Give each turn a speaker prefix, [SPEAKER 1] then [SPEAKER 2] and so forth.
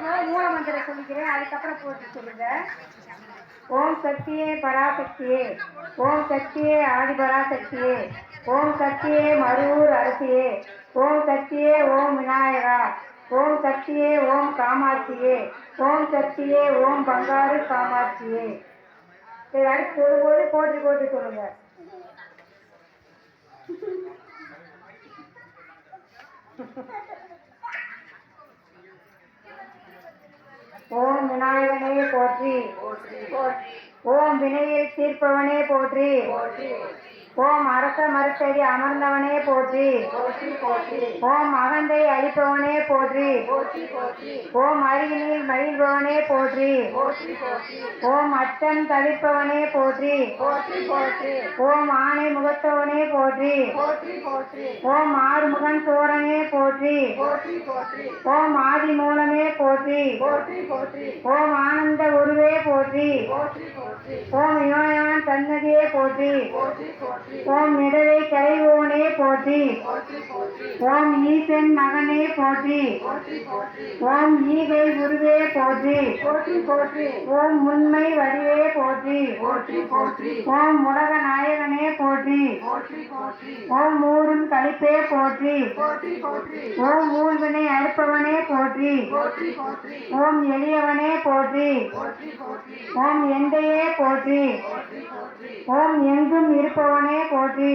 [SPEAKER 1] மூல மந்திரம் சொல்லிக்கிறேன், அதுக்கப்புறம் போட்டு சொல்லுங்க. ஓம் சக்தியே பராசக்தியே, ஓம் சக்தியே ஆதிபராசக்தியே, ஓம் சக்தியே மருவூர் அரசியே, ஓம் சக்தியே ஓம் விநாயகா, ஓம் சக்தியே ஓம் காமாட்சியே, ஓம் சக்தியே ஓம் பங்காரு காமாட்சியே. சரி, அடுத்து சொல்லும்போது போட்டு போட்டு சொல்லுங்க. ஓம் விநாயகனே போற்றி, ஓம் வினையில் தீர்ப்பவனே போற்றி, ஓம் அரச மரத்தடி அமர்ந்தவனே போற்றி, ஓம் அகந்தை அழிப்பவனே போற்றி, ஓம் அருகினில் மகிழ்பவனே போற்றி, ஓம் அச்சம் தவிர்ப்பவனே போற்றி, ஓம் ஆணை முகத்தவனே போற்றி, ஓம் ஆறுமுகன் சோரனே போற்றி, ஓம் ஆதி மூலமே போற்றி, ஓம் ஆனந்த உருவே போற்றி, ஓம் யோயான் சன்னதியே போற்றி, ஓம் நிடவை கரைவோனே போற்றி, ஓம் ஈசன் மகனே போற்றி, ஓம் ஈகை குருவே போற்றி, ஓம் உண்மை வடிவே போற்றி, ஓம் உலக நாயகனே போற்றி, ஓம் ஊரும் கழிப்பே போற்றி, ஓம் ஊழ்வினை அறுப்பவனே போற்றி, ஓம் எளியவனே போற்றி, ஓம் எந்தையே போற்றி, ஓம் எங்கும் இருப்பவனே போற்றி.